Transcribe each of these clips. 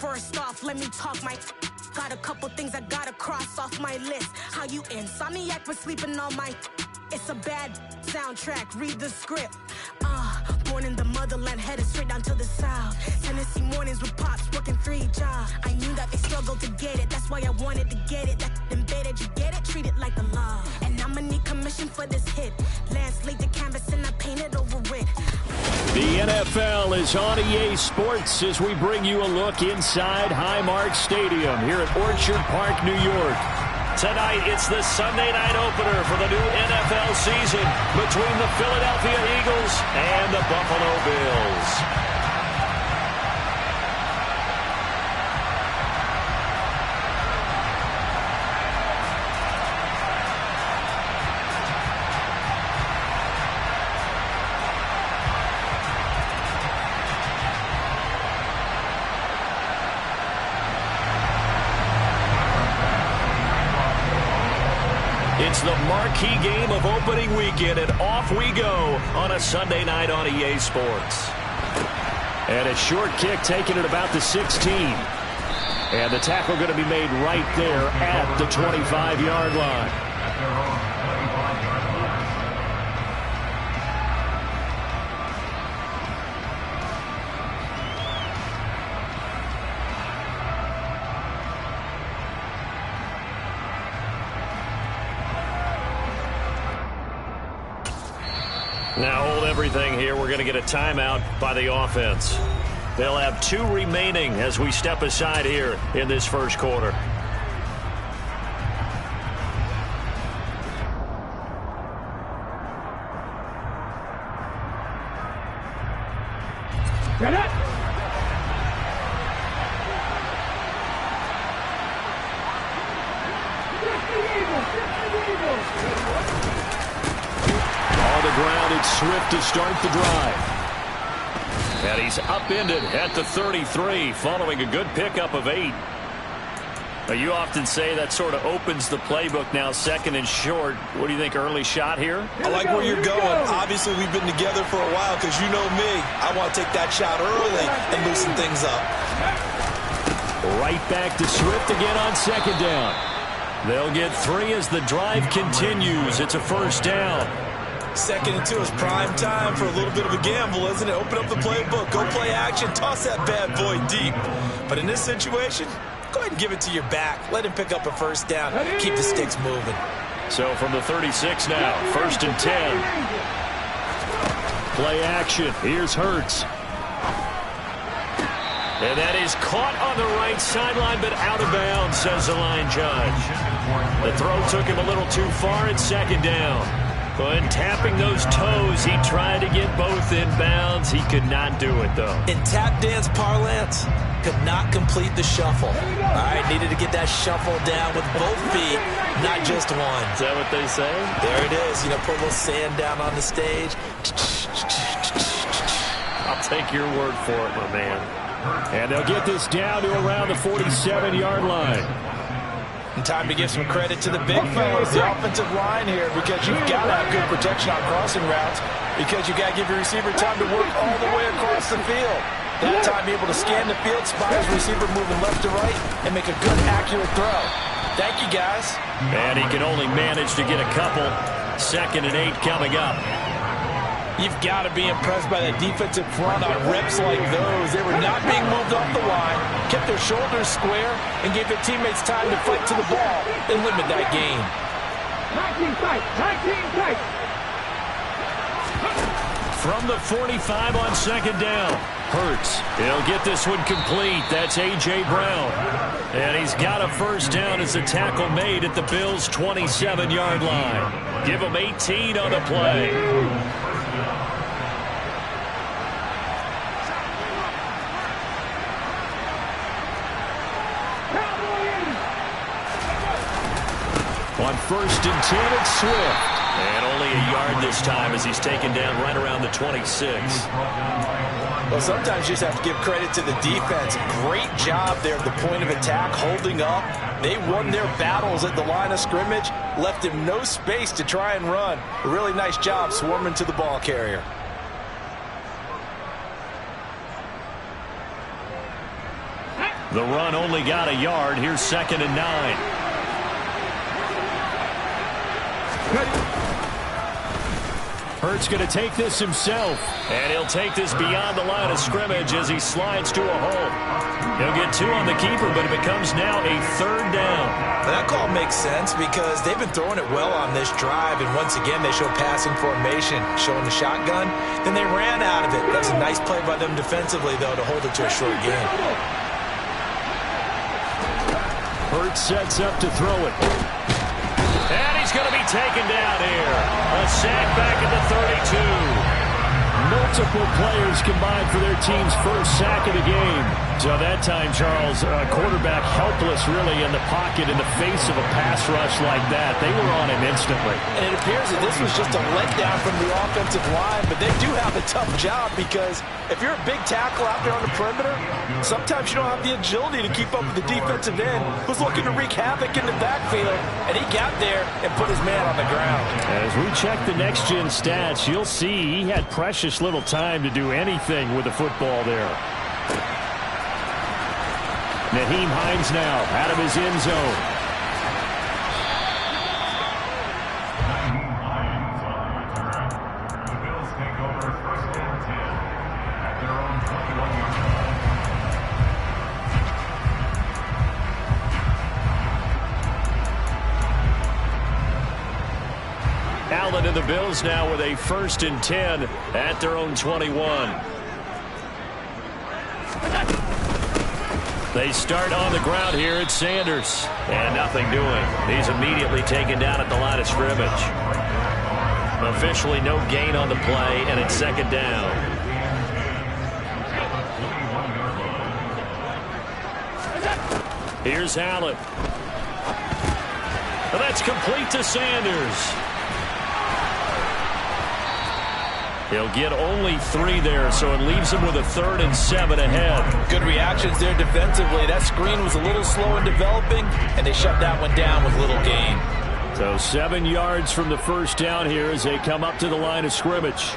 First off, let me talk my got a couple things I gotta cross off my list. How you insomniac for sleeping on my it's a bad soundtrack, read the script. Born in the motherland, headed straight down to the south. Tennessee mornings with pops, working 3 jobs. I knew that they struggled to get it, that's why I wanted to get it. That embedded, you get it, treat it like the law. And I'ma need commission for this hit. Lance laid the canvas and I painted over it. The NFL is on EA Sports as we bring you a look inside Highmark Stadium here at Orchard Park, New York. Tonight, it's the Sunday night opener for the new NFL season between the Philadelphia Eagles and the Buffalo Bills. It's the marquee game of opening weekend, and off we go on a Sunday night on EA Sports. And a short kick taken at about the 16. And the tackle going to be made right there at the 25-yard line. Now hold everything here. We're going to get a timeout by the offense. They'll have 2 remaining as we step aside here in this first quarter. Get it! Ground, it's Swift to start the drive. And he's upended at the 33 following a good pickup of 8. Now, you often say that sort of opens the playbook now, 2nd and short. What do you think, early shot here? I like where you're going. Obviously, we've been together for a while because you know me. I want to take that shot early and loosen things up. Right back to Swift again on 2nd down. They'll get 3 as the drive continues. It's a first down. 2nd and 2 is prime time for a little bit of a gamble, isn't it? Open up the playbook, go play action, toss that bad boy deep. But in this situation, go ahead and give it to your back. Let him pick up a first down. Keep the sticks moving. So from the 36 now, 1st and 10. Play action. Here's Hurts. And that is caught on the right sideline, but out of bounds, says the line judge. The throw took him a little too far at 2nd down. When tapping those toes, he tried to get both in bounds. He could not do it, though. In tap dance parlance, could not complete the shuffle. All right, needed to get that shuffle down with both feet, not just one. Is that what they say? There it is. You know, put a little sand down on the stage. I'll take your word for it, my man. And they'll get this down to around the 47-yard line. And time to give some credit to the big fellas, the offensive line here, because you've got to have good protection on crossing routes, because you've got to give your receiver time to work all the way across the field. That time, able to scan the field, spot his receiver moving left to right, and make a good, accurate throw. Thank you, guys. And he can only manage to get a couple. 2nd and 8 coming up. You've got to be impressed by that defensive front on reps like those. They were not being moved off the line, kept their shoulders square, and gave their teammates time to fight to the ball and limit that gain. 19 tight, 19 tight. From the 45 on 2nd down, Hurts. He'll get this one complete. That's A.J. Brown. And he's got a first down as the tackle made at the Bills' 27-yard line. Give him 18 on the play. On 1st and 10, it's Swift. And only a yard this time as he's taken down right around the 26. Well, sometimes you just have to give credit to the defense. Great job there at the point of attack, holding up. They won their battles at the line of scrimmage, left him no space to try and run. A really nice job swarming to the ball carrier. The run only got a yard. Here's 2nd and 9. Hurts going to take this himself. And he'll take this beyond the line of scrimmage as he slides to a hole. He'll get 2 on the keeper, but it becomes now a 3rd down. That call makes sense because they've been throwing it well on this drive, and once again they show passing formation, showing the shotgun. Then they ran out of it. That's a nice play by them defensively, though, to hold it to a short gain. Hurts sets up to throw it. And he's going to be taken down here. A sack back at the 32. Multiple players combined for their team's first sack of the game. So that time, Charles, quarterback helpless really in the pocket in the face of a pass rush like that. They were on him instantly. And it appears that this was just a letdown from the offensive line, but they do have a tough job because if you're a big tackle out there on the perimeter, sometimes you don't have the agility to keep up with the defensive end who's looking to wreak havoc in the backfield, and he got there and put his man on the ground. As we check the next-gen stats, you'll see he had precious little time to do anything with the football there. Nyheim Hines now out of his end zone. The Bills take over 1st and 10 at their own 21-yard line. Allen and the Bills now with a 1st and 10 at their own 21. They start on the ground here at Sanders. And nothing doing. He's immediately taken down at the line of scrimmage. Officially no gain on the play, and it's 2nd down. Here's Allen. And that's complete to Sanders. He'll get only 3 there, so it leaves him with a 3rd and 7 ahead. Good reactions there defensively. That screen was a little slow in developing, and they shut that one down with little gain. So 7 yards from the first down here as they come up to the line of scrimmage.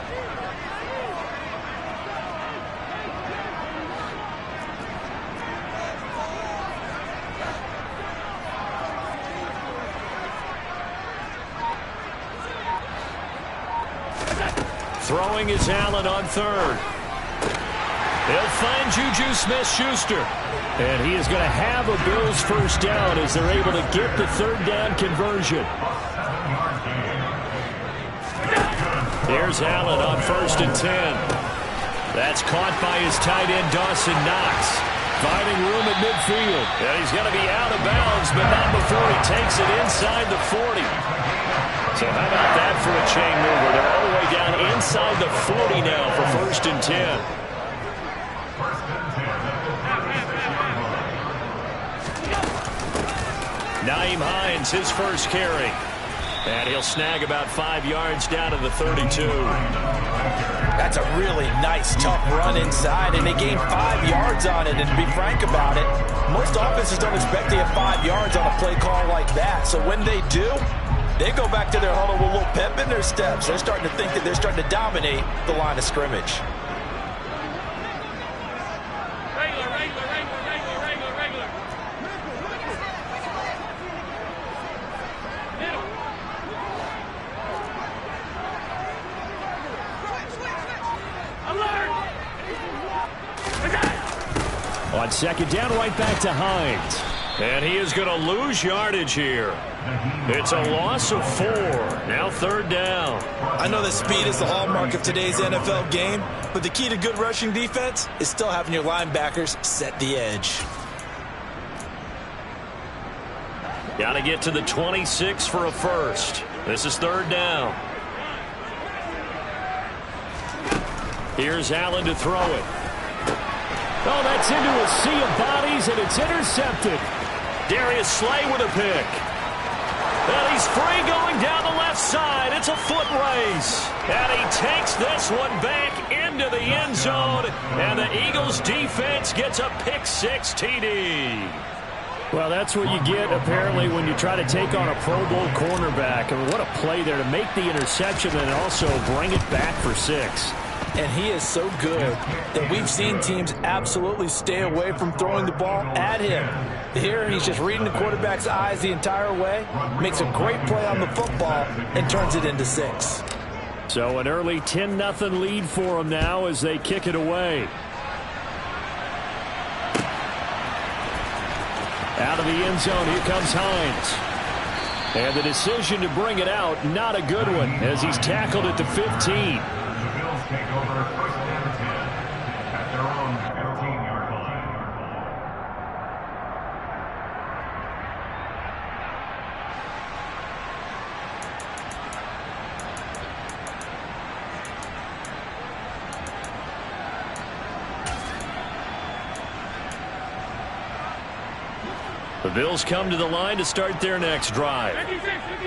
Throwing is Allen on 3rd. He'll find Juju Smith-Schuster. And he is going to have a Bills first down as they're able to get the 3rd down conversion. Here's Allen on 1st and 10. That's caught by his tight end, Dawson Knox. Finding room at midfield. And he's going to be out of bounds, but not before he takes it inside the 40. So how about that for a chain mover? They're all the way down inside the 40 now for 1st and 10. Nyheim Hines, his first carry. And he'll snag about 5 yards down to the 32. That's a really nice, tough run inside, and they gained 5 yards on it. And to be frank about it, most offenses don't expect to have 5 yards on a play call like that. So when they do, they go back to their huddle with a little pep in their steps. They're starting to think that they're starting to dominate the line of scrimmage. On 2nd down, right back to Hines. And he is going to lose yardage here. It's a loss of 4. Now 3rd down. I know that speed is the hallmark of today's NFL game, but the key to good rushing defense is still having your linebackers set the edge. Got to get to the 26 for a first. This is 3rd down. Here's Allen to throw it. Oh, that's into a sea of bodies, and it's intercepted. Darius Slay with a pick. And he's free going down the left side. It's a foot race. And he takes this one back into the end zone. And the Eagles defense gets a pick-6 TD. Well, that's what you get, apparently, when you try to take on a Pro Bowl cornerback. I mean, what a play there to make the interception and also bring it back for 6. And he is so good that we've seen teams absolutely stay away from throwing the ball at him. Here, he's just reading the quarterback's eyes the entire way, makes a great play on the football, and turns it into 6. So an early 10-0 lead for them now as they kick it away. Out of the end zone, here comes Hines. And the decision to bring it out, not a good one, as he's tackled at the 15. The Bills take over first and 10 at their own 15-yard line. The Bills come to the line to start their next drive.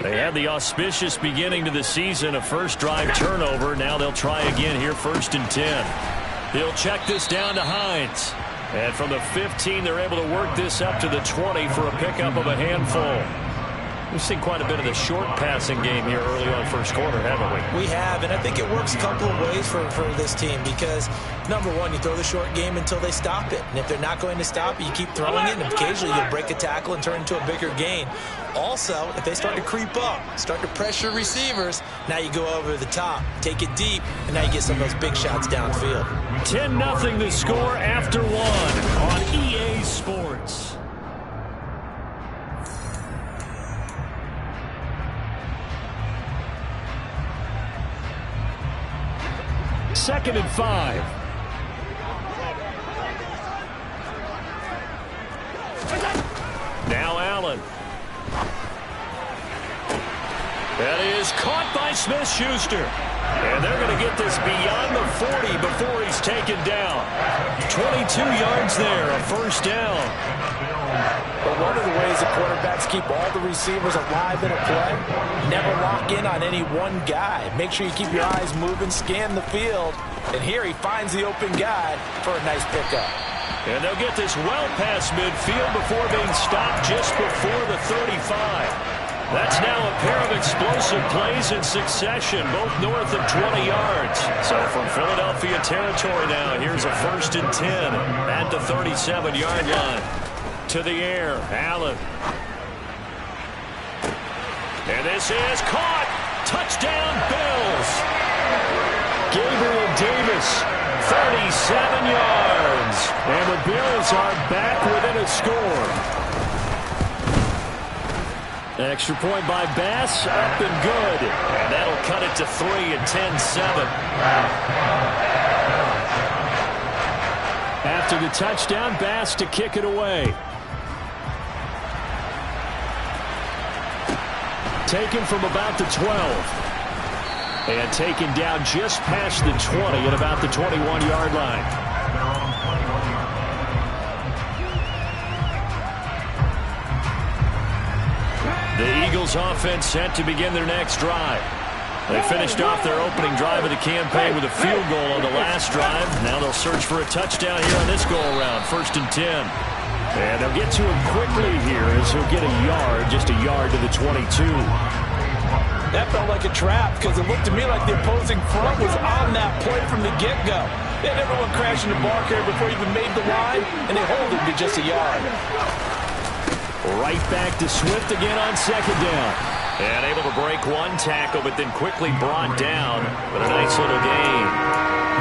They had the auspicious beginning to the season, a first drive turnover. Now they'll try again here, 1st and 10. He'll check this down to Hines. And from the 15, they're able to work this up to the 20 for a pickup of a handful. We've seen quite a bit of the short passing game here early on first quarter, haven't we? We have, and I think it works a couple of ways for this team because, number one, you throw the short game until they stop it. And if they're not going to stop it, you keep throwing it, and occasionally you'll break a tackle and turn it into a bigger gain. Also, if they start to creep up, start to pressure receivers, now you go over the top, take it deep, and now you get some of those big shots downfield. 10-0 the score after one on EA Sports. Second and 5. Now Allen. That is caught by Smith-Schuster. And they're going to get this beyond the 40 before he's taken down. 22 yards there, a first down. But one of the ways the quarterbacks keep all the receivers alive in a play, never lock in on any one guy. Make sure you keep your eyes moving, scan the field. And here he finds the open guy for a nice pickup. And they'll get this well past midfield before being stopped just before the 35. That's now a pair of explosive plays in succession, both north of 20 yards. So from Philadelphia territory now, here's a 1st and 10 at the 37-yard line. To the air, Allen. And this is caught. Touchdown, Bills. Gabriel Davis, 37 yards. And the Bills are back within a score. Extra point by Bass, up and good. And that'll cut it to 3 at 10-7. After the touchdown, Bass to kick it away. Taken from about the 12. And taken down just past the 20 at about the 21-yard line. The Eagles offense set to begin their next drive. They finished off their opening drive of the campaign with a field goal on the last drive. Now they'll search for a touchdown here on this go-around, 1st and 10. And they'll get to him quickly here as he'll get a yard, just a yard to the 22. That felt like a trap because it looked to me like the opposing front was on that play from the get-go. They had everyone crashing the ball carrier before he even made the line, and they hold him to just a yard. Right back to Swift again on 2nd down. And able to break one tackle, but then quickly brought down. But a nice little gain.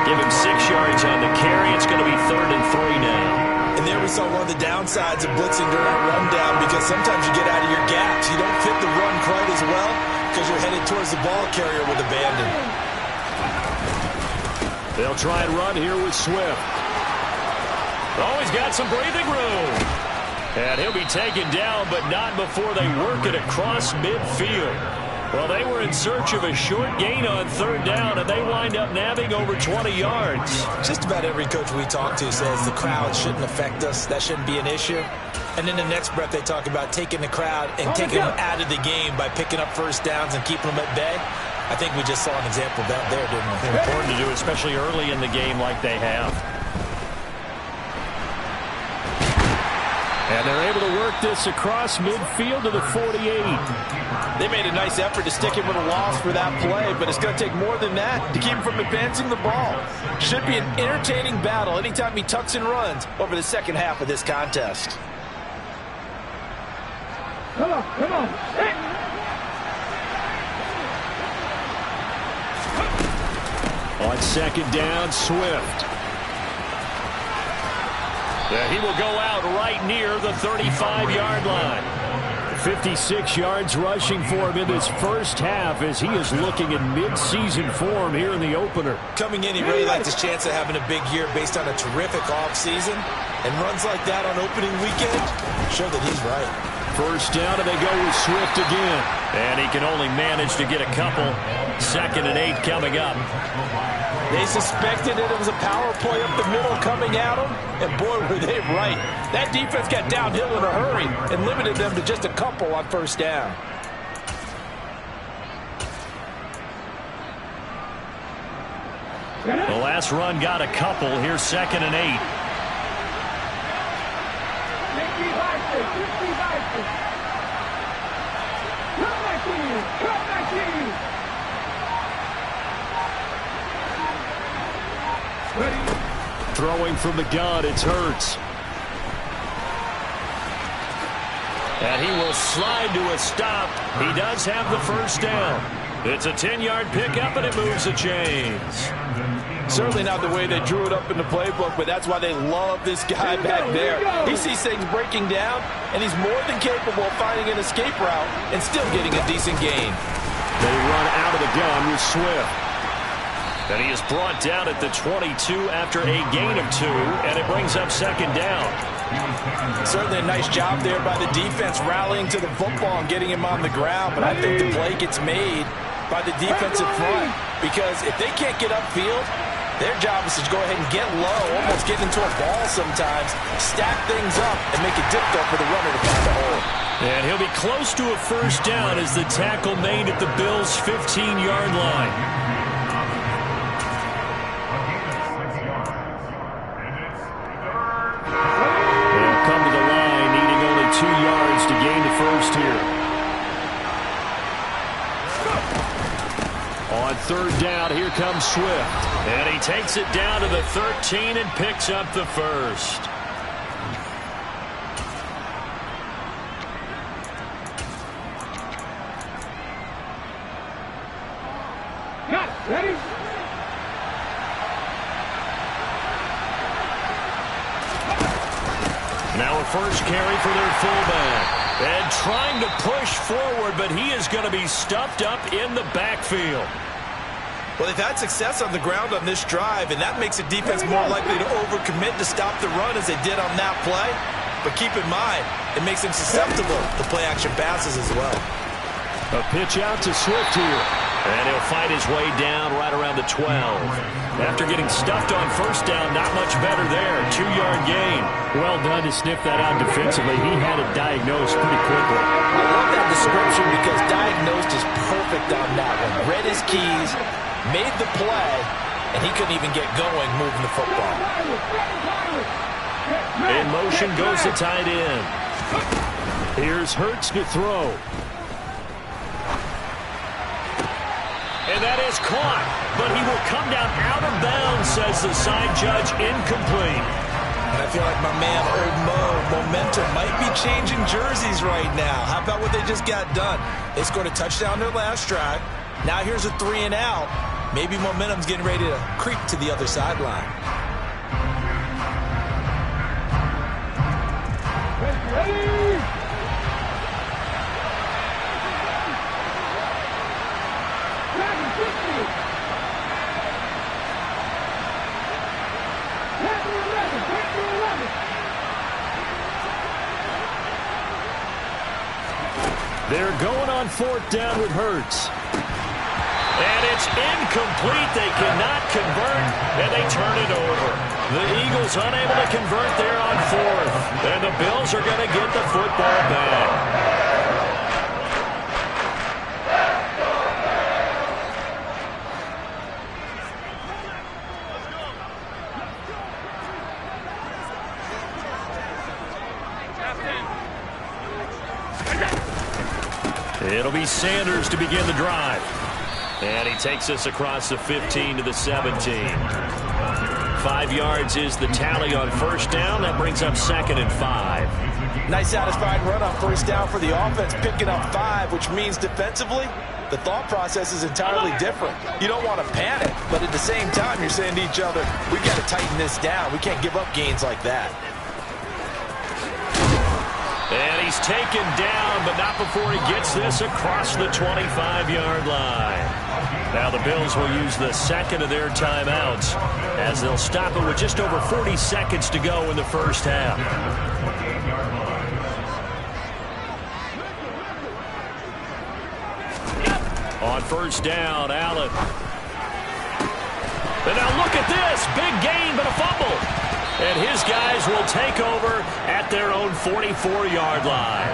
Give him 6 yards on the carry. It's going to be 3rd and 3 now. And there we saw one of the downsides of blitzing during a rundown because sometimes you get out of your gaps. You don't fit the run quite as well because you're headed towards the ball carrier with abandon. They'll try and run here with Swift. Oh, he's got some breathing room. And he'll be taken down, but not before they work it across midfield. Well, they were in search of a short gain on 3rd down, and they wind up nabbing over 20 yards. Just about every coach we talk to says the crowd shouldn't affect us. That shouldn't be an issue. And in the next breath, they talk about taking the crowd and taking them out of the game by picking up 1st downs and keeping them at bay. I think we just saw an example of that there, didn't we? Important to do, especially early in the game like they have. And they're able to work this across midfield to the 48. They made a nice effort to stick him with a loss for that play, but it's going to take more than that to keep him from advancing the ball. Should be an entertaining battle anytime he tucks and runs over the second half of this contest. Come on, come on. Hey. On second down, Swift. He will go out right near the 35-yard line. 56 yards rushing for him in this first half as he is looking in mid-season form here in the opener. Coming in, he really liked his chance of having a big year based on a terrific offseason. And runs like that on opening weekend show that he's right. First down, and they go with Swift again. And he can only manage to get a couple. 2nd and 8 coming up. They suspected it was a power play up the middle coming at him, and boy, were they right. That defense got downhill in a hurry and limited them to just a couple on first down. The last run got a couple. Here's 2nd and 8. Come back in. Throwing from the gun, it's Hurts. And he will slide to a stop. He does have the first down. It's a 10-yard pickup, and it moves the chains. Certainly not the way they drew it up in the playbook, but that's why they love this guy back there. He sees things breaking down, and he's more than capable of finding an escape route and still getting a decent gain. They run out of the gun with Swift. And he is brought down at the 22 after a gain of 2, and it brings up 2nd down. Certainly a nice job there by the defense rallying to the football and getting him on the ground, but I think the play gets made by the defensive front because if they can't get upfield, their job is to go ahead and get low, almost get into a ball sometimes, stack things up, and make it difficult for the runner to find a hole. And he'll be close to a first down as the tackle made at the Bills' 15-yard line. Come to the line, needing only 2 yards to gain the first here. On 3rd down, here comes Swift. And he takes it down to the 13 and picks up the first. Got it. Ready? Now a first carry for their fullback. And trying to push forward, but he is going to be stuffed up in the backfield. Well, they've had success on the ground on this drive, and that makes the defense more likely to overcommit to stop the run as they did on that play. But keep in mind, it makes them susceptible to play-action passes as well. A pitch out to Swift here. And he'll fight his way down right around the 12. After getting stuffed on first down, not much better there. 2-yard gain. Well done to sniff that out defensively. He had it diagnosed pretty quickly. I love that description because diagnosed is perfect on that one. Read his keys, made the play, and he couldn't even get going moving the football. In motion goes the tight end. Here's Hurts to throw. And that is caught, but he will come down out of bounds, says the side judge, incomplete. And I feel like my man, Old Mo, momentum might be changing jerseys right now. How about what they just got done? They scored a touchdown their last drive. Now here's a 3 and out. Maybe momentum's getting ready to creep to the other sideline. Ready? They're going on 4th down with Hurts. And it's incomplete. They cannot convert, and they turn it over. The Eagles unable to convert there on 4th. And the Bills are going to get the football back. It'll be Sanders to begin the drive. And he takes us across the 15 to the 17. 5 yards is the tally on first down. That brings up 2nd and 5. Nice satisfying run on first down for the offense, picking up 5, which means defensively, the thought process is entirely different. You don't want to panic, but at the same time, you're saying to each other, we've got to tighten this down. We can't give up gains like that. And he's taken down, but not before he gets this across the 25-yard line. Now the Bills will use the second of their timeouts as they'll stop it with just over 40 seconds to go in the first half. On first down, Allen. And now look at this. Big gain, but a fumble. And his guys will take over at their own 44-yard line.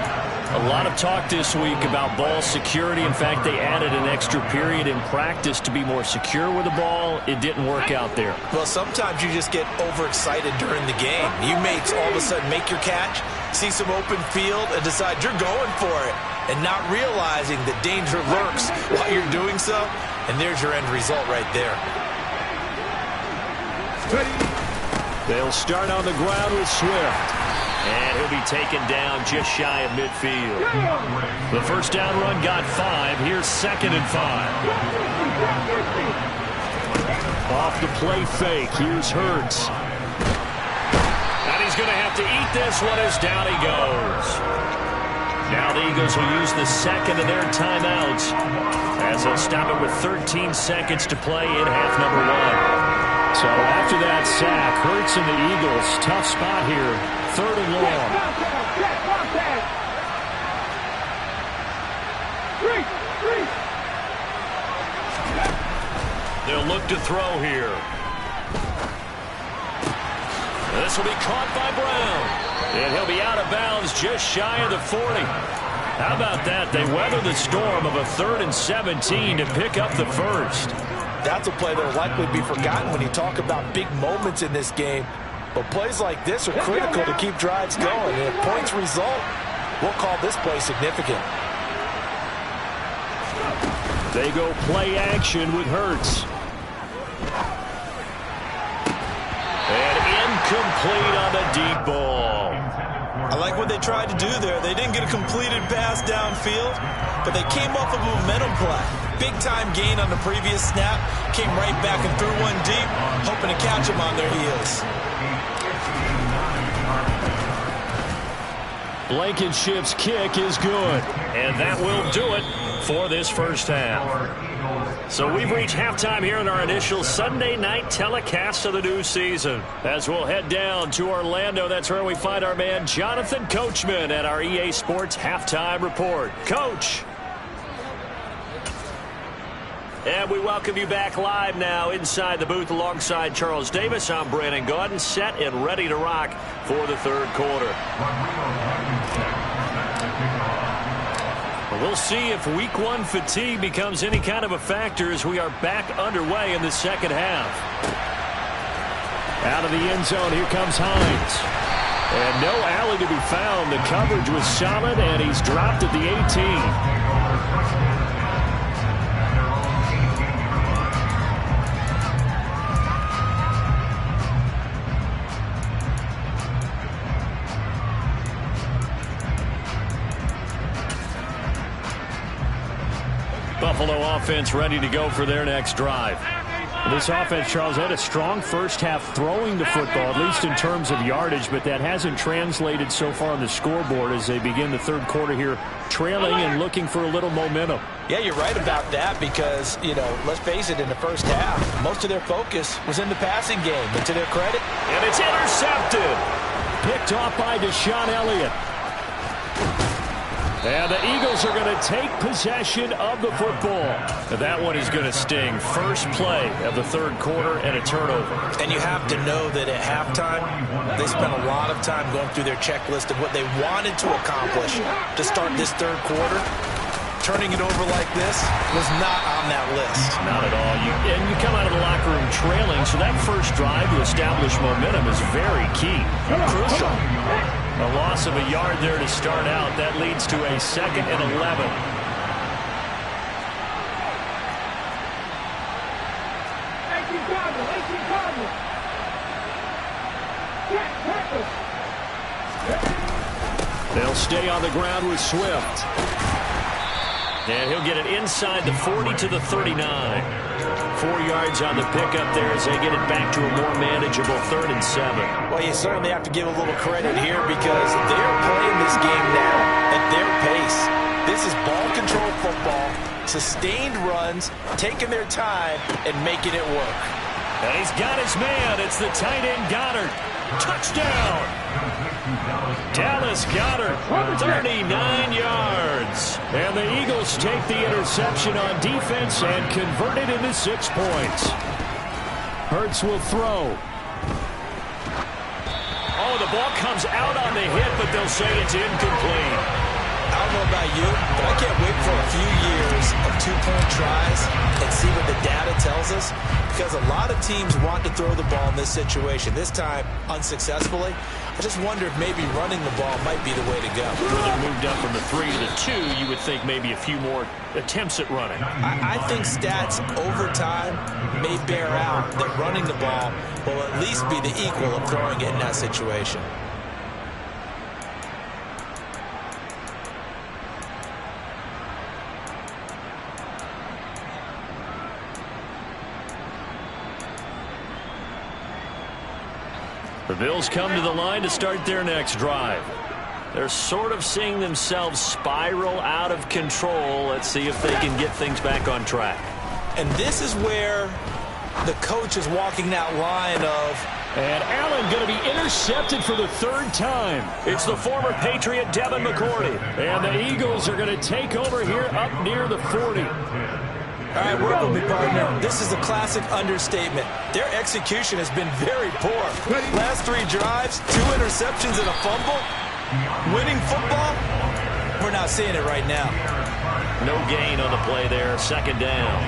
A lot of talk this week about ball security. In fact, they added an extra period in practice to be more secure with the ball. It didn't work out there. Well, sometimes you just get overexcited during the game. You may all of a sudden make your catch, see some open field, and decide you're going for it, and not realizing that danger lurks while you're doing so. And there's your end result right there. They'll start on the ground with Swift. And he'll be taken down just shy of midfield. The first down run got 5. Here's 2nd and 5. Off the play fake. Here's Hurts. And he's going to have to eat this one as down he goes. Now the Eagles will use the second of their timeouts as they'll stop it with 13 seconds to play in half number 1. So after that sack, Hurts and the Eagles, tough spot here, 3rd and long. They'll look to throw here. This will be caught by Brown. And he'll be out of bounds just shy of the 40. How about that? They weather the storm of a 3rd and 17 to pick up the first. That's a play that will likely be forgotten when you talk about big moments in this game. But plays like this are critical to keep drives going. And if points result, we'll call this play significant. They go play action with Hurts. And incomplete on the deep ball. I like what they tried to do there. They didn't get a completed pass downfield, but they came off of a momentum play. Big-time gain on the previous snap. Came right back and threw one deep, hoping to catch them on their heels. Blankenship's kick is good. And that will do it for this first half. So we've reached halftime here in our initial Sunday night telecast of the new season. As we'll head down to Orlando, that's where we find our man Jonathan Coachman at our EA Sports Halftime Report. Coach. And we welcome you back live now inside the booth alongside Charles Davis. I'm Brandon Gaudin, set and ready to rock for the third quarter. We'll see if week 1 fatigue becomes any kind of a factor as we are back underway in the second half. Out of the end zone, here comes Hines. And no alley to be found. The coverage was solid, and he's dropped at the 18. Buffalo offense ready to go for their next drive. This offense, Charles, had a strong first half throwing the football, at least in terms of yardage, but that hasn't translated so far on the scoreboard as they begin the third quarter here, trailing and looking for a little momentum. Yeah, you're right about that because, you know, let's face it, in the first half, most of their focus was in the passing game. And to their credit, and it's intercepted. Picked off by Deshaun Elliott. And the Eagles are going to take possession of the football. And that one is going to sting. First play of the third quarter and a turnover. And you have to know that at halftime, they spent a lot of time going through their checklist of what they wanted to accomplish to start this third quarter. Turning it over like this was not on that list. Not at all. And you come out of the locker room trailing, so that first drive to establish momentum is very key. Crucial. A loss of a yard there to start out. That leads to a 2nd and 11. They'll stay on the ground with Swift. And he'll get it inside the 40 to the 39. 4 yards on the pickup there as they get it back to a more manageable 3rd and 7. Well, you certainly have to give a little credit here because they're playing this game now at their pace. This is ball control football, sustained runs, taking their time, and making it work. And he's got his man. It's the tight end Goddard. Touchdown! Dallas Goedert, 39 yards. And the Eagles take the interception on defense and convert it into 6 points. Hurts will throw. Oh, the ball comes out on the hit, but they'll say it's incomplete. I don't know about you, but I can't wait for a few years of 2-point tries and see what the data tells us, because a lot of teams want to throw the ball in this situation. This time, unsuccessfully. I just wonder if maybe running the ball might be the way to go. When they moved up from the 3 to the 2, you would think maybe a few more attempts at running. I think stats over time may bear out that running the ball will at least be the equal of throwing it in that situation. The Bills come to the line to start their next drive. They're sort of seeing themselves spiral out of control. Let's see if they can get things back on track. And this is where the coach is walking that line of... And Allen going to be intercepted for the 3rd time. It's the former Patriot Devin McCourty. And the Eagles are going to take over here up near the 40. All right, work with me, partner. This is a classic understatement. Their execution has been very poor. Last 3 drives, 2 interceptions and a fumble. Winning football? We're not seeing it right now. No gain on the play there. 2nd down.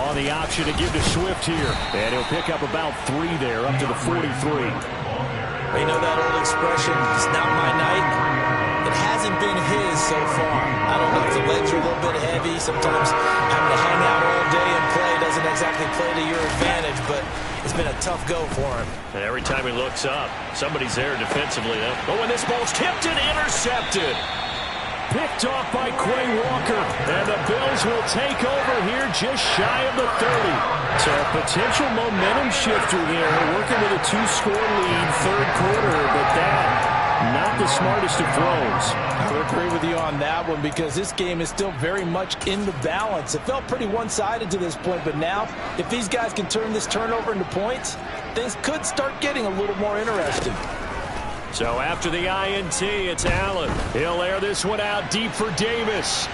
On the option to give to Swift here. And he'll pick up about 3 there, up to the 43. You know that old expression, it's not my night? It hasn't been his so far. I don't know if the legs are a little bit heavy. Sometimes having to hang out all day and play doesn't exactly play to your advantage, but it's been a tough go for him. And every time he looks up, somebody's there defensively. Oh, and this ball's tipped and intercepted. Picked off by Quay Walker. And the Bills will take over here just shy of the 30. So a potential momentum shifter there, working with a 2-score lead, 3rd quarter, but that, not the smartest of throws. I would agree with you on that one because this game is still very much in the balance. It felt pretty one-sided to this point, but now, if these guys can turn this turnover into points, things could start getting a little more interesting. So after the INT, it's Allen. He'll air this one out deep for Davis.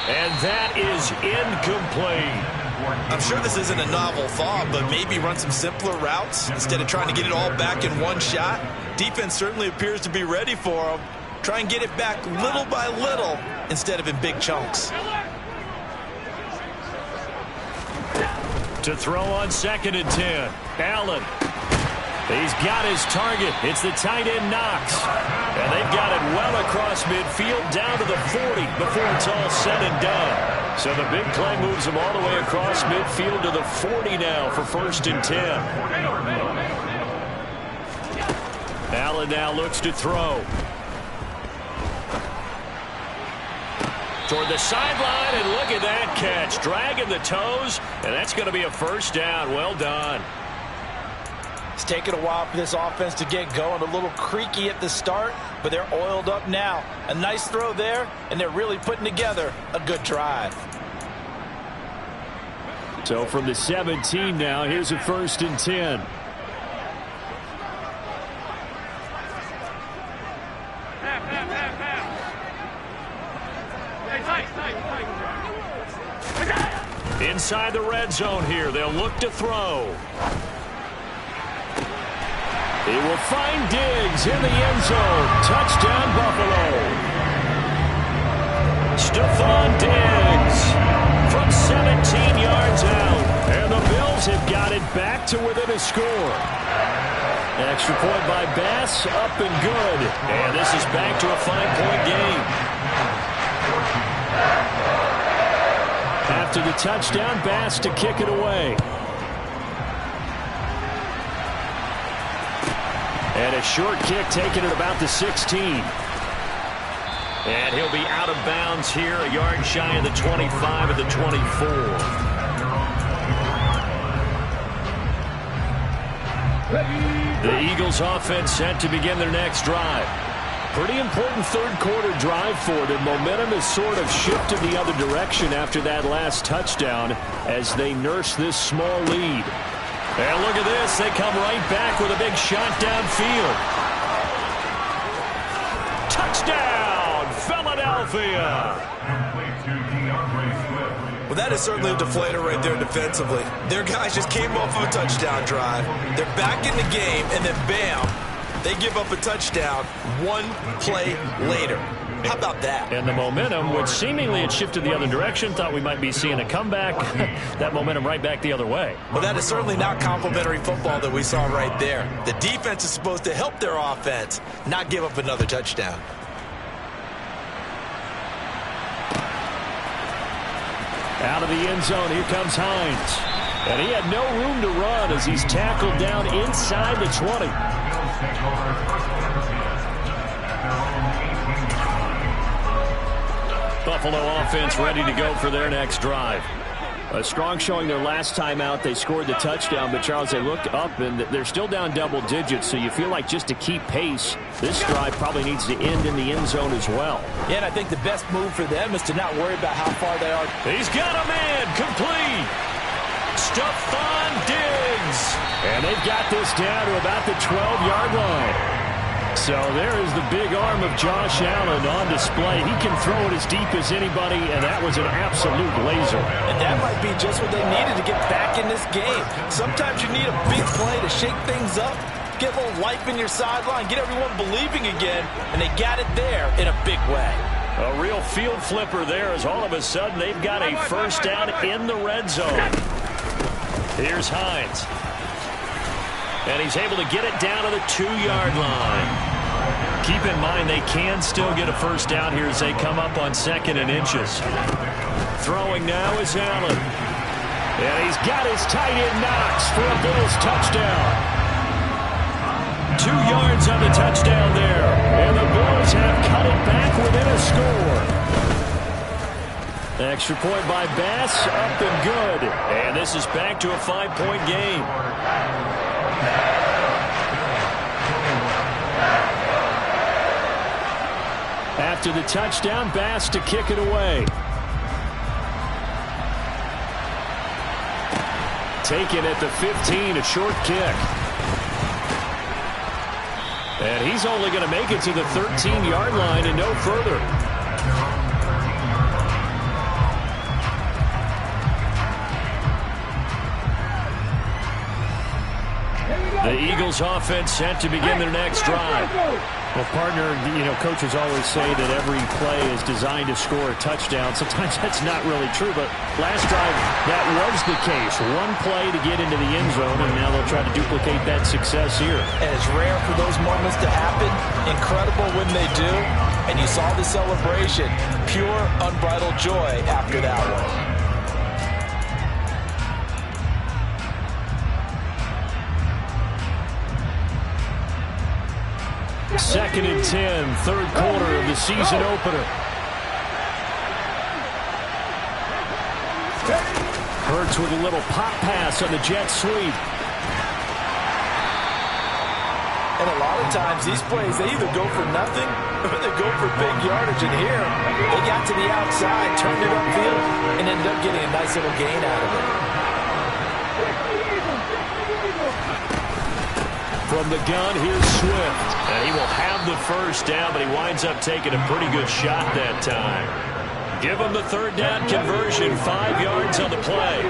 And that is incomplete. I'm sure this isn't a novel thought, but maybe run some simpler routes instead of trying to get it all back in one shot. Defense certainly appears to be ready for them. Try and get it back little by little instead of in big chunks. To throw on 2nd and 10. Allen. He's got his target. It's the tight end Knox. And they've got it well across midfield down to the 40 before it's all said and done. So the big play moves them all the way across midfield to the 40 now for 1st and 10. Allen now looks to throw. Toward the sideline, and look at that catch. Dragging the toes, and that's going to be a 1st down. Well done. It's taken a while for this offense to get going. A little creaky at the start, but they're oiled up now. A nice throw there, and they're really putting together a good drive. So from the 17 now, here's a 1st and 10. Inside the red zone here, they'll look to throw. He will find Diggs in the end zone. Touchdown, Buffalo. Stephon Diggs from 17 yards out. And the Bills have got it back to within a score. Extra point by Bass, up and good. And this is back to a 5-point game. After the touchdown, Bass to kick it away. And a short kick taken at about the 16. And he'll be out of bounds here, a yard shy of the 25 of the 24. The Eagles offense set to begin their next drive. Pretty important third-quarter drive for them. Momentum has sort of shifted the other direction after that last touchdown as they nurse this small lead. And look at this. They come right back with a big shot downfield. Touchdown, Philadelphia! Well, that is certainly a deflator right there defensively. Their guys just came off of a touchdown drive. They're back in the game, and then bam, they give up a touchdown one play later. How about that? And the momentum, which seemingly had shifted the other direction, thought we might be seeing a comeback. That momentum right back the other way. Well, that is certainly not complimentary football that we saw right there. The defense is supposed to help their offense, not give up another touchdown. Out of the end zone, here comes Hines. And he had no room to run as he's tackled down inside the 20. Buffalo offense ready to go for their next drive. A strong showing their last time out. They scored the touchdown, but, Charles, they looked up, and they're still down double digits, so you feel like just to keep pace, this drive probably needs to end in the end zone as well. Yeah, and I think the best move for them is to not worry about how far they are. He's got a man, complete. Stephon Diggs. And they've got this down to about the 12-yard line. So there is the big arm of Josh Allen on display. He can throw it as deep as anybody, and that was an absolute laser. And that might be just what they needed to get back in this game. Sometimes you need a big play to shake things up, get a little life in your sideline, get everyone believing again, and they got it there in a big way. A real field flipper there as all of a sudden they've got a first down in the red zone. Here's Hines. And he's able to get it down to the 2-yard line. Keep in mind they can still get a first down here as they come up on 2nd and inches. Throwing now is Allen. And he's got his tight end Knox for a Bills touchdown. 2 yards on the touchdown there. And the Bills have cut it back within a score. Extra point by Bass, up and good. And this is back to a 5-point game. After the touchdown, Bass to kick it away. Taken at the 15, a short kick. And he's only going to make it to the 13-yard line and no further. The Eagles offense set to begin their next drive. Well, partner, coaches always say that every play is designed to score a touchdown. Sometimes that's not really true, but last drive, that was the case. One play to get into the end zone, and now they'll try to duplicate that success here. And it's rare for those moments to happen. Incredible when they do. And you saw the celebration. Pure, unbridled joy after that one. 2nd and 10, third quarter of the season opener. Hurts with a little pop pass on the jet sweep. And a lot of times these plays, they either go for nothing or they go for big yardage. And here, they got to the outside, turned it upfield, and ended up getting a nice little gain out of it. From the gun, here's Swift. And he will have the first down, but he winds up taking a pretty good shot that time. Give him the third down conversion, 5 yards on the play.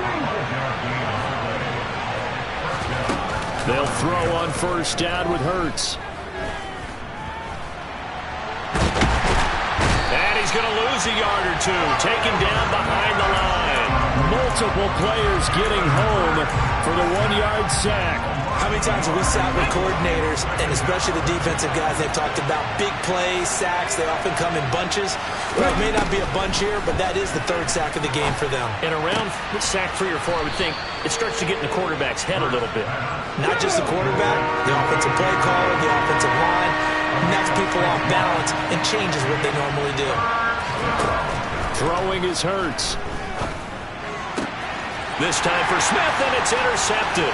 They'll throw on first down with Hurts. And he's going to lose a yard or two, taken down behind the line. Multiple players getting home for the 1-yard sack. How many times have we sat with coordinators, and especially the defensive guys, they've talked about big plays, sacks. They often come in bunches. Well, it may not be a bunch here, but that is the third sack of the game for them. And around sack 3 or 4, I would think it starts to get in the quarterback's head a little bit. Not just the quarterback, the offensive play caller, the offensive line, knocks people off balance and changes what they normally do. Throwing is Hurts. This time for Smith, and it's intercepted.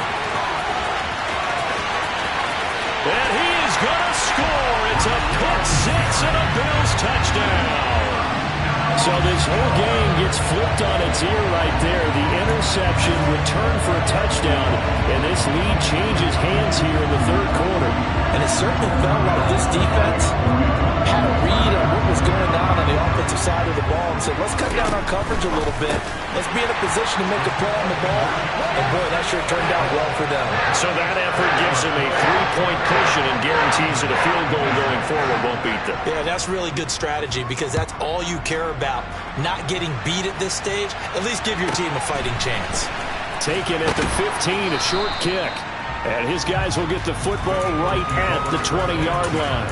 And he is going to score. It's a pick six and a Bills touchdown. So this whole game gets flipped on its ear right there. The interception returned for a touchdown, and this lead changes hands here in the third quarter. And it certainly felt like this defense had a read on what was going on the offensive side of the ball and said, let's cut down our coverage a little bit. Let's be in a position to make a play on the ball. And, boy, that sure turned out well for them. So that effort gives them a 3-point cushion and guarantees that a field goal going forward won't beat them. Yeah, that's really good strategy because that's all you care about. Not getting beat at this stage. At least give your team a fighting chance. Taken at the 15, a short kick. And his guys will get the football right at the 20-yard line.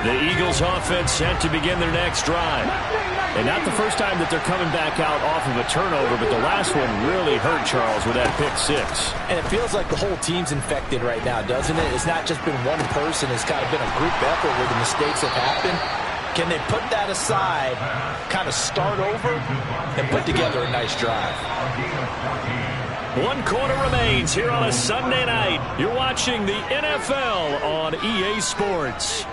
The Eagles offense set to begin their next drive. And not the first time that they're coming back out off of a turnover, but the last one really hurt Charles with that pick six. And it feels like the whole team's infected right now, doesn't it? It's not just been one person. It's kind of been a group effort where the mistakes have happened. Can they put that aside, kind of start over, and put together a nice drive? 1 quarter remains here on a Sunday night. You're watching the NFL on EA Sports.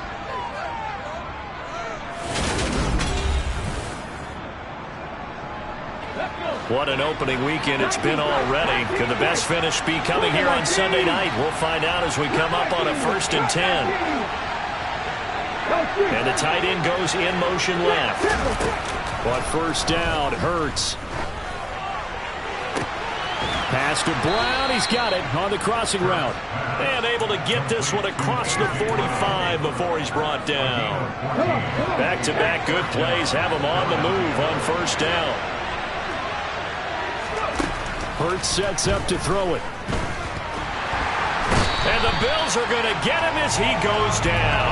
What an opening weekend it's been already. Could the best finish be coming here on Sunday night? We'll find out as we come up on a 1st and 10. And the tight end goes in motion left. But first down, Hurts. Pass to Brown. He's got it on the crossing route. And able to get this one across the 45 before he's brought down. Back-to-back good plays have him on the move on first down. Hurts sets up to throw it. And the Bills are going to get him as he goes down.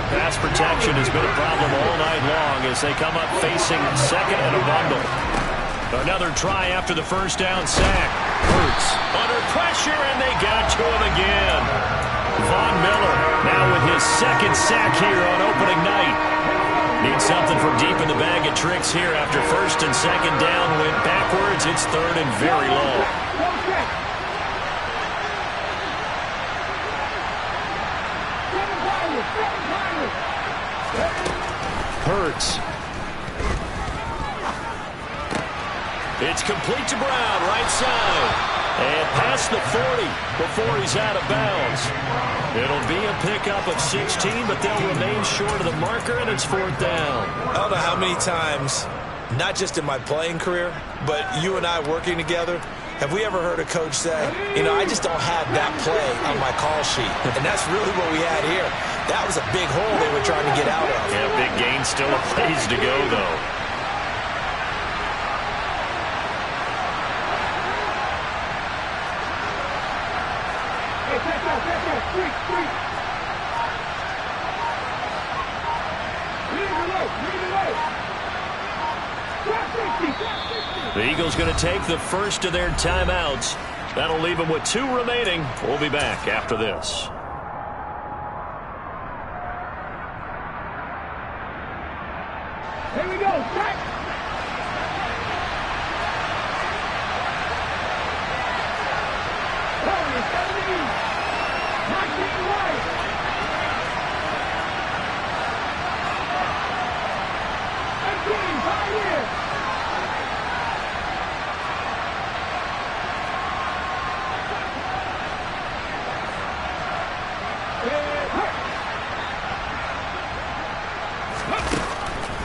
Pass protection has been a problem all night long as they come up facing second and a bundle. Another try after the first down sack. Hurts under pressure, and they got to him again. Von Miller now with his second sack here on opening night. Needs something from deep in the bag of tricks here after first and second down went backwards. It's third and very low. Hurts. It's complete to Brown, right side. And past the 40 before he's out of bounds. It'll be a pickup of 16, but they'll remain short of the marker, and it's fourth down. I don't know how many times, not just in my playing career, but you and I working together, have we ever heard a coach say, you know, I just don't have that play on my call sheet. And that's really what we had here. That was a big hole they were trying to get out of. Yeah, big gain, still a ways to go, though. The Eagles going to take the first of their timeouts. That'll leave them with 2 remaining. We'll be back after this. Here we go, strike! Tony, 17! 19 right! 18, 5 years!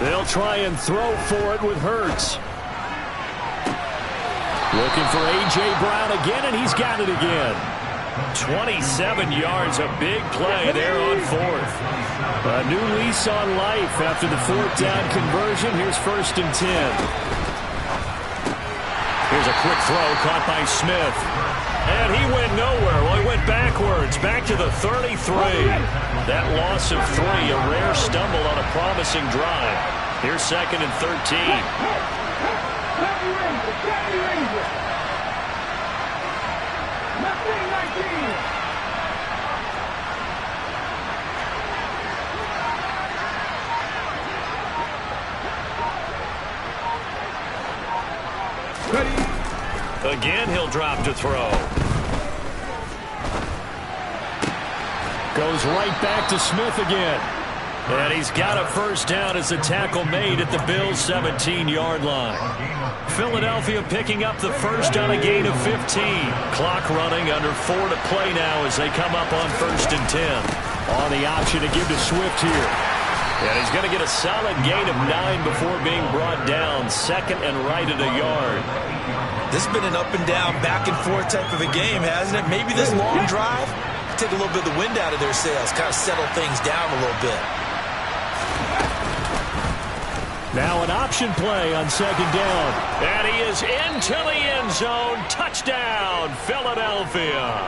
They'll try and throw for it with Hurts. Looking for A.J. Brown again, and he's got it again. 27 yards, a big play there on fourth. A new lease on life after the fourth down conversion. Here's 1st and 10. Here's a quick throw caught by Smith. And he went nowhere. Well, he went backwards, back to the 33. That loss of 3, a rare stumble on a promising drive. Here's 2nd and 13. Again, he'll drop to throw. Goes right back to Smith again. And he's got a first down as the tackle made at the Bills' 17-yard line. Philadelphia picking up the first on a gain of 15. Clock running, under 4 to play now as they come up on 1st and 10. On the option to give to Swift here. And he's going to get a solid gain of 9 before being brought down. 2nd and right at a yard. This has been an up and down, back and forth type of a game, hasn't it? Maybe this long drive take a little bit of the wind out of their sails, kind of settle things down a little bit. Now an option play on 2nd down. And he is into the end zone. Touchdown, Philadelphia.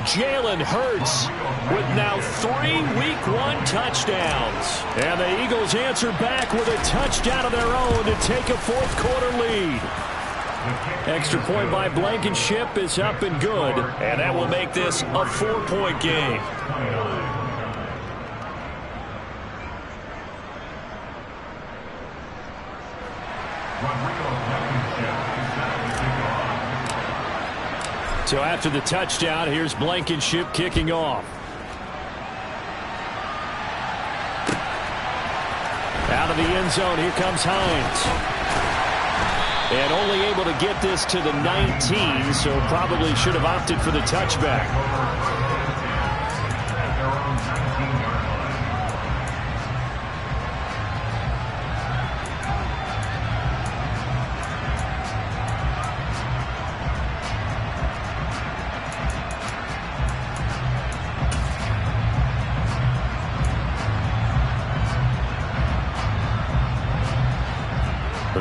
Jalen Hurts with now 3 Week 1 touchdowns. And the Eagles answer back with a touchdown of their own to take a fourth quarter lead. Extra point by Blankenship is up and good. And that will make this a 4-point game. So after the touchdown, here's Blankenship kicking off. Out of the end zone, here comes Hines. And only able to get this to the 19, so probably should have opted for the touchback.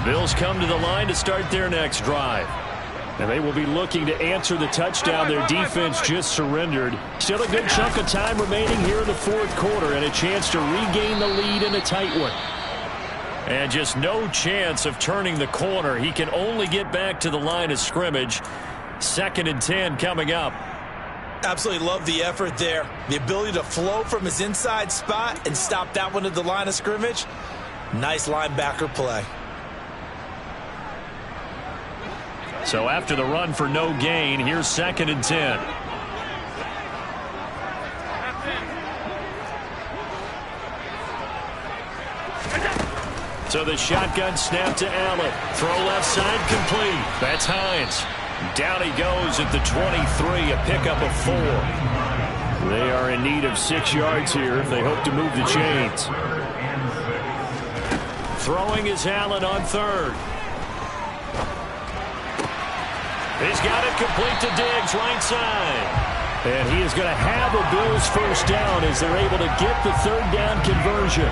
Bills come to the line to start their next drive. And they will be looking to answer the touchdown their defense just surrendered. Still a good chunk of time remaining here in the fourth quarter and a chance to regain the lead in a tight one. And just no chance of turning the corner. He can only get back to the line of scrimmage. 2nd and 10 coming up. Absolutely love the effort there. The ability to flow from his inside spot and stop that one at the line of scrimmage. Nice linebacker play. So after the run for no gain, here's 2nd and 10. So the shotgun snap to Allen. Throw left side complete. That's Hines. Down he goes at the 23, a pickup of 4. They are in need of 6 yards here if they hope to move the chains. Throwing is Allen on 3rd. He's got it complete to Diggs, right side. And he is going to have a Bills first down as they're able to get the 3rd down conversion.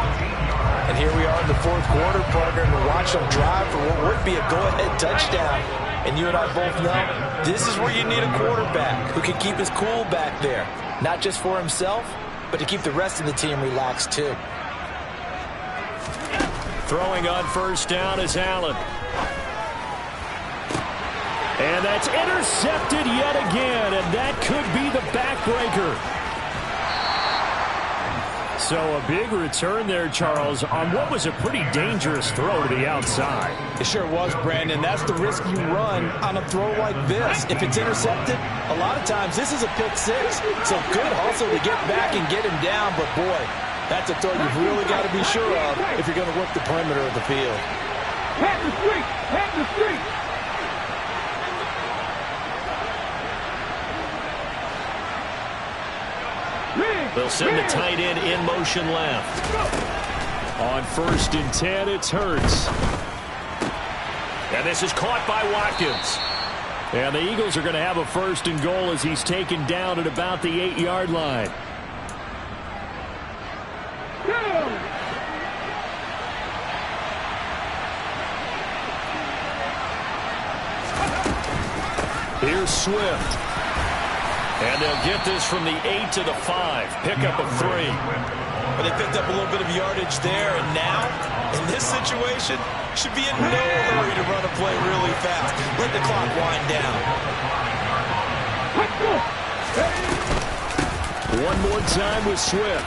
And here we are in the fourth quarter, partner, and watch them drive for what would be a go-ahead touchdown. And you and I both know this is where you need a quarterback who can keep his cool back there. Not just for himself, but to keep the rest of the team relaxed too. Throwing on first down is Allen. And that's intercepted yet again, and that could be the backbreaker. So a big return there, Charles, on what was a pretty dangerous throw to the outside. It sure was, Brandon. That's the risk you run on a throw like this. If it's intercepted, a lot of times this is a pick 6. So good hustle to get back and get him down, but boy, that's a throw you've really got to be sure of if you're going to work the perimeter of the field. Head the street! Head the street! They'll send the tight end in motion left. On 1st and 10, it's Hurts. And this is caught by Watkins. And the Eagles are going to have a 1st and goal as he's taken down at about the 8-yard line. Here's Swift. And they'll get this from the 8 to the 5. Pickup of 3. But they picked up a little bit of yardage there, and now, in this situation, should be in no hurry to run a play really fast. Let the clock wind down. One more time with Swift.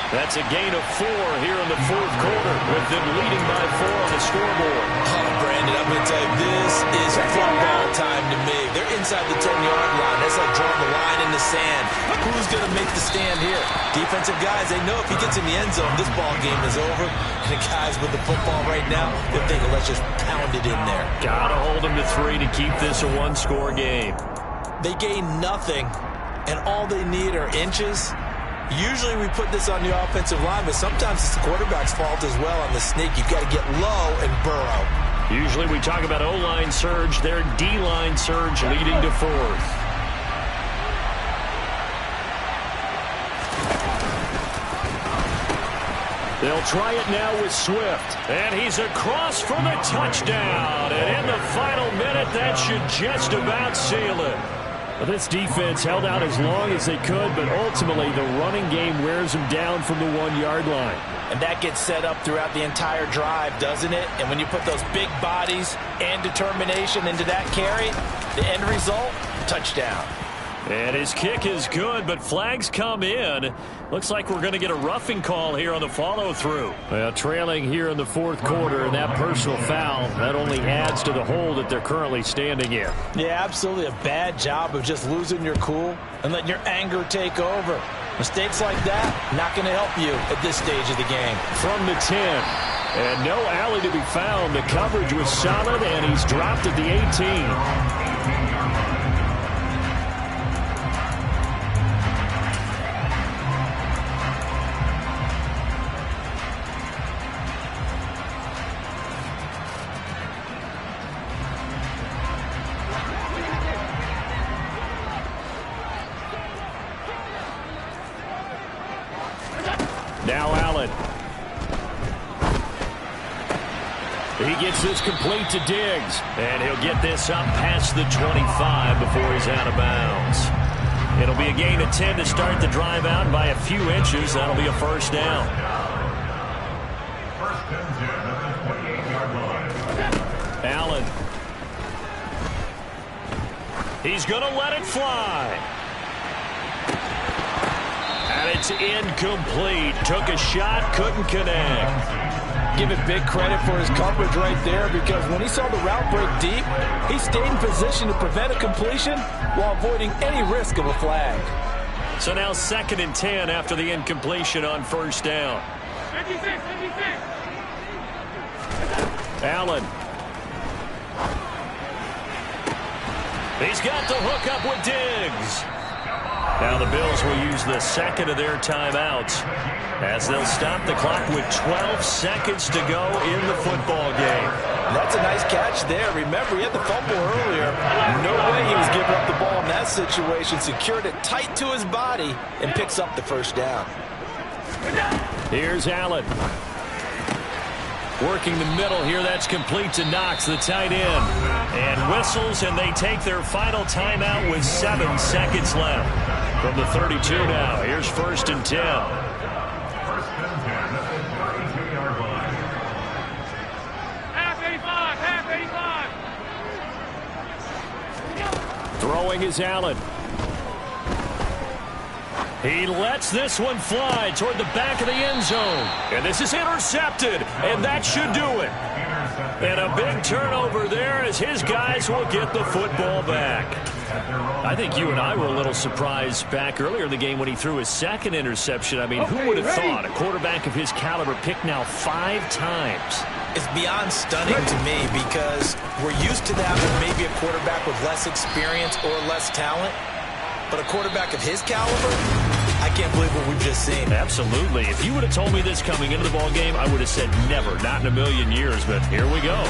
That's a gain of 4 here in the 4th quarter, with them leading by 4 on the scoreboard. Oh, Brandon, I'm going to tell you, this is football time to me. They're inside the 10-yard line. That's like drawing the line in the sand. Who's going to make the stand here? Defensive guys, they know if he gets in the end zone, this ball game is over. And the guys with the football right now, they're thinking, let's just pound it in there. Got to hold them to 3 to keep this a 1-score game. They gain nothing, and all they need are inches. Usually we put this on the offensive line, but sometimes it's the quarterback's fault as well on the sneak. You've got to get low and burrow. Usually we talk about O-line surge. Their D-line surge leading to 4th. They'll try it now with Swift. And he's across for the touchdown. And in the final minute, that should just about seal it. Well, this defense held out as long as they could, but ultimately the running game wears them down from the 1-yard line. And that gets set up throughout the entire drive, doesn't it? And when you put those big bodies and determination into that carry, the end result, touchdown. And his kick is good, but flags come in. Looks like we're going to get a roughing call here on the follow-through. Well, trailing here in the 4th quarter, and that personal foul, that only adds to the hole that they're currently standing in. Yeah, absolutely a bad job of just losing your cool and letting your anger take over. Mistakes like that, not going to help you at this stage of the game. From the 10. And no alley to be found. The coverage was solid, and he's dropped at the 18. Now Allen. He gets this complete to Diggs. And he'll get this up past the 25 before he's out of bounds. It'll be a gain of 10 to start the drive out, and by a few inches, that'll be a 1st down. First and 10 at the 28-yard line. Allen. He's going to let it fly. And it's incomplete. Took a shot, couldn't connect. Give it big credit for his coverage right there, because when he saw the route break deep, he stayed in position to prevent a completion while avoiding any risk of a flag. So now 2nd and 10 after the incompletion on 1st down. 56. Allen. He's got the hook up with Diggs. Now the Bills will use the 2nd of their timeouts as they'll stop the clock with 12 seconds to go in the football game. That's a nice catch there. Remember, he had the fumble earlier. No way he was giving up the ball in that situation. Secured it tight to his body and picks up the 1st down. Here's Allen. Working the middle here. That's complete to Knox, the tight end. And whistles, and they take their final timeout with 7 seconds left. From the 32 now, here's 1st and 10. First and 10 at the 32-yard line. Half 85. Throwing is Allen. He lets this one fly toward the back of the end zone. And this is intercepted, and that should do it. And a big turnover there as his guys will get the football back. I think you and I were a little surprised back earlier in the game when he threw his 2nd interception. I mean, who would have thought a quarterback of his caliber picked now 5 times? It's beyond stunning to me, because we're used to that with maybe a quarterback with less experience or less talent. But a quarterback of his caliber, I can't believe what we've just seen. Absolutely. If you would have told me this coming into the ball game, I would have said never, not in a million years. But here we go.